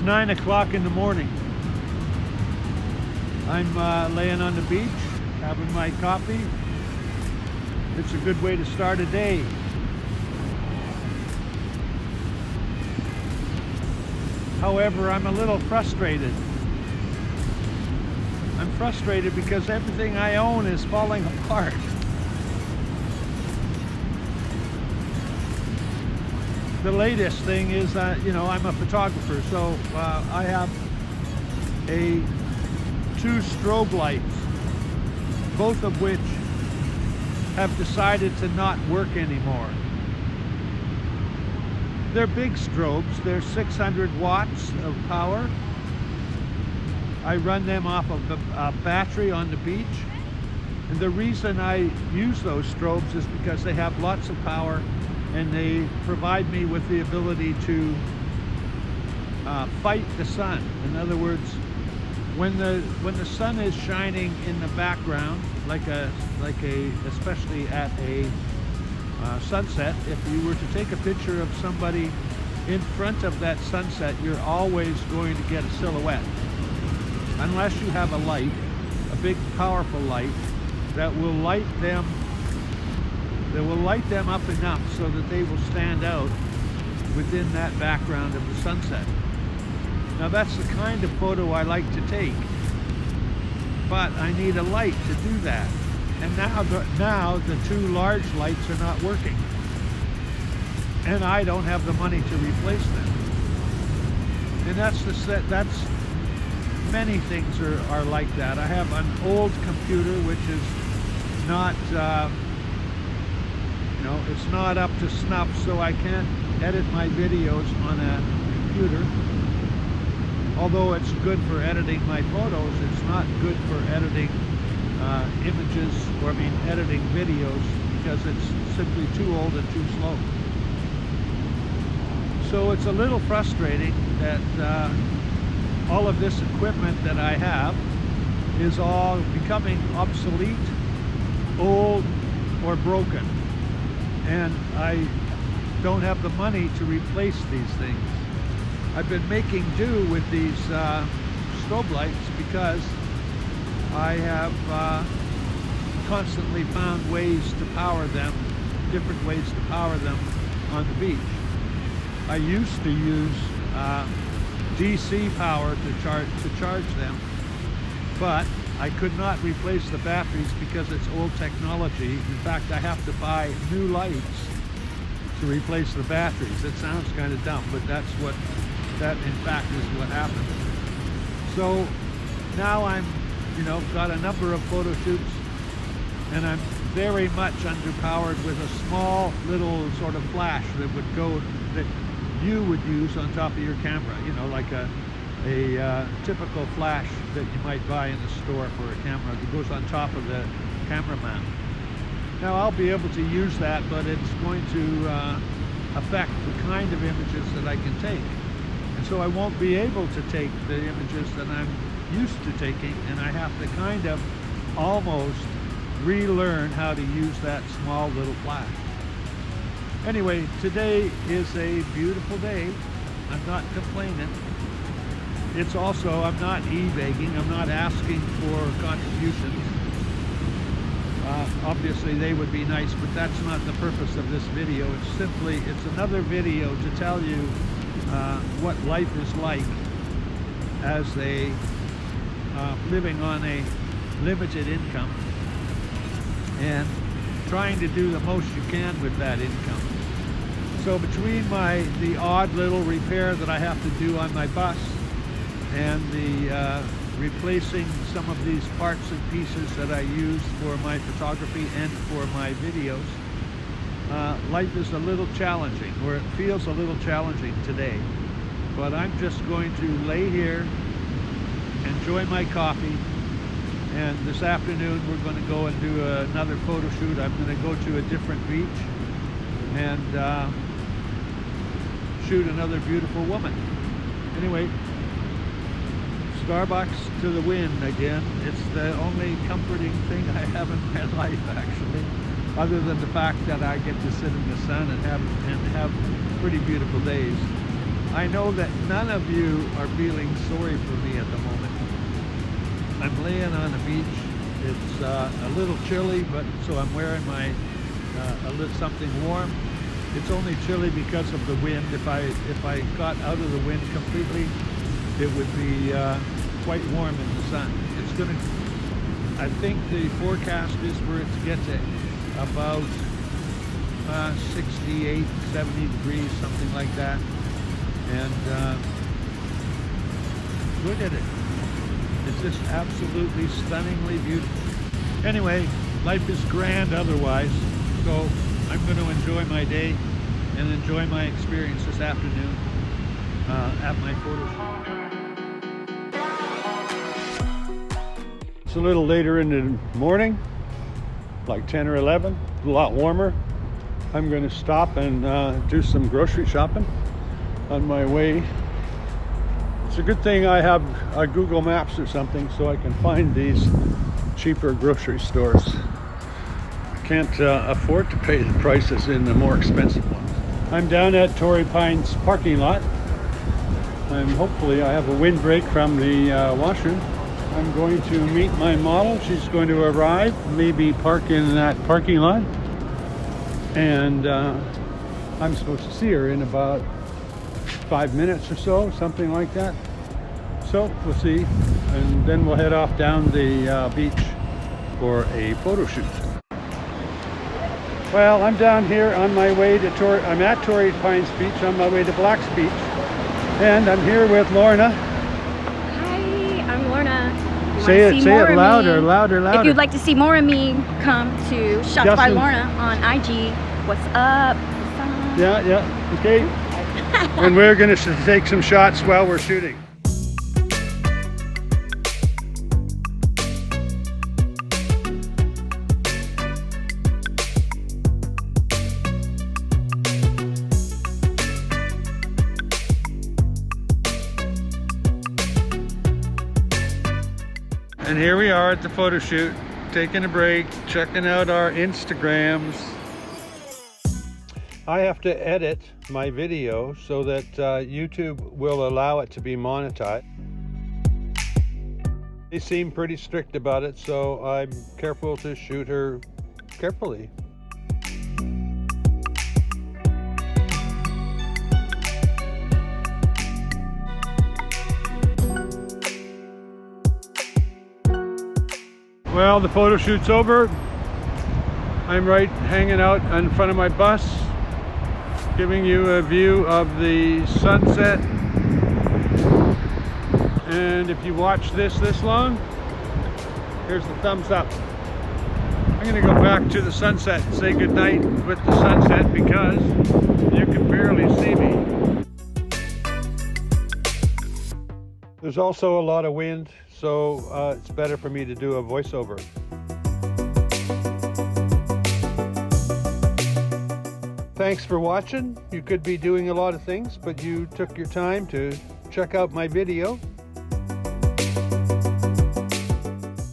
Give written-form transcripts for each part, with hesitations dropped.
9 o'clock in the morning. I'm laying on the beach, having my coffee. It's a good way to start a day. However, I'm a little frustrated. I'm frustrated because everything I own is falling apart. The latest thing is that, you know, I'm a photographer, so I have two strobe lights, both of which have decided to not work anymore. They're big strobes. They're 600 watts of power. I run them off of a battery on the beach. And the reason I use those strobes is because they have lots of power and they provide me with the ability to fight the sun. In other words, when the sun is shining in the background, especially at a sunset, if you were to take a picture of somebody in front of that sunset, you're always going to get a silhouette. Unless you have a light, a big powerful light that will light them up enough so that they will stand out within that background of the sunset. Now that's the kind of photo I like to take, but I need a light to do that. And now the two large lights are not working, and I don't have the money to replace them. And that's many things are like that. I have an old computer which is not it's not up to snuff, so I can't edit my videos on a computer. Although it's good for editing my photos, it's not good for editing images, or editing videos, because it's simply too old and too slow. So it's a little frustrating that all of this equipment that I have is all becoming obsolete, old, or broken. And I don't have the money to replace these things. I've been making do with these strobe lights because I have constantly found ways to power them, different ways to power them on the beach. I used to use DC power to charge them, but I could not replace the batteries because it's old technology. In fact, I have to buy new lights to replace the batteries. It sounds kind of dumb, but that in fact is what happened. So now I'm, got a number of photo shoots, and I'm very much underpowered with a small little sort of flash that you would use on top of your camera, like a typical flash that you might buy in the store for a camera that goes on top of the camera mount. Now I'll be able to use that, but it's going to affect the kind of images that I can take. And so I won't be able to take the images that I'm used to taking, and I have to kind of almost relearn how to use that small little flash. Anyway, today is a beautiful day. I'm not complaining. It's also, I'm not e-begging, I'm not asking for contributions. Obviously they would be nice, but that's not the purpose of this video. It's another video to tell you what life is like as a living on a limited income and trying to do the most you can with that income. So between the odd little repair that I have to do on my bus and the replacing some of these parts and pieces that I use for my photography and for my videos, life is a little challenging, or it feels a little challenging today. But I'm just going to lay here, enjoy my coffee, and this afternoon we're going to go and do another photo shoot. I'm going to go to a different beach and shoot another beautiful woman. Anyway, Starbucks to the wind again. It's the only comforting thing I have in my life, actually, other than the fact that I get to sit in the sun and have pretty beautiful days. I know that none of you are feeling sorry for me at the moment. I'm laying on a beach. It's a little chilly, but so I'm wearing my something warm. It's only chilly because of the wind. If I got out of the wind completely, it would be quite warm in the sun. It's gonna. I think the forecast is for it to get to about 68, 70 degrees, something like that. And look at it. It's just absolutely stunningly beautiful. Anyway, life is grand otherwise, so I'm going to enjoy my day and enjoy my experience this afternoon at my photo shoot. It's a little later in the morning, like 10 or 11, a lot warmer. I'm going to stop and do some grocery shopping on my way. It's a good thing I have a Google Maps or something so I can find these cheaper grocery stores. I can't afford to pay the prices in the more expensive ones. I'm down at Torrey Pines parking lot. Hopefully I have a windbreak from the washroom. I'm going to meet my model. She's going to arrive, maybe park in that parking lot. And I'm supposed to see her in about 5 minutes or so, something like that. So we'll see, and then we'll head off down the beach for a photo shoot. Well, I'm down here on my way to I'm at Torrey Pines Beach on my way to Black's Beach, and I'm here with Lorna. Hi, I'm Lorna. Say it louder, louder, louder. If you'd like to see more of me, come to Shots by Lorna on IG. What's up? Yeah, okay. And we're going to take some shots while we're shooting. And here we are at the photo shoot, taking a break, checking out our Instagrams. I have to edit my video so that YouTube will allow it to be monetized. They seem pretty strict about it, so I'm careful to shoot her carefully. Well, the photo shoot's over. I'm right hanging out in front of my bus, giving you a view of the sunset. And if you watch this long, here's the thumbs up. I'm gonna go back to the sunset and say goodnight with the sunset because you can barely see me. There's also a lot of wind, so it's better for me to do a voiceover. Thanks for watching. You could be doing a lot of things, but you took your time to check out my video.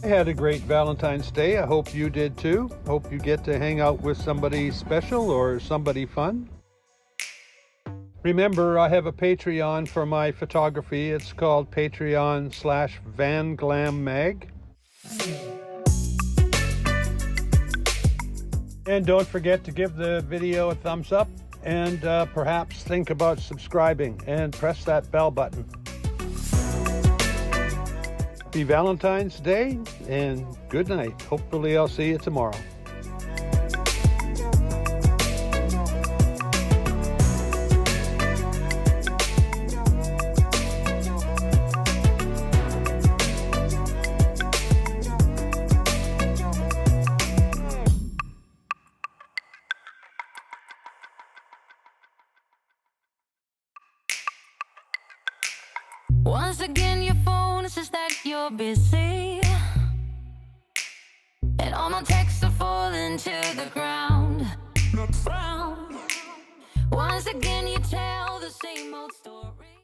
I had a great Valentine's Day. I hope you did too. Hope you get to hang out with somebody special or somebody fun. Remember, I have a Patreon for my photography. It's called Patreon/VanGlamMag. And don't forget to give the video a thumbs up and perhaps think about subscribing and press that bell button. Happy Valentine's Day and good night. Hopefully I'll see you tomorrow. Once again your phone says that you're busy, and all my texts are falling to the ground. Once again you tell the same old story.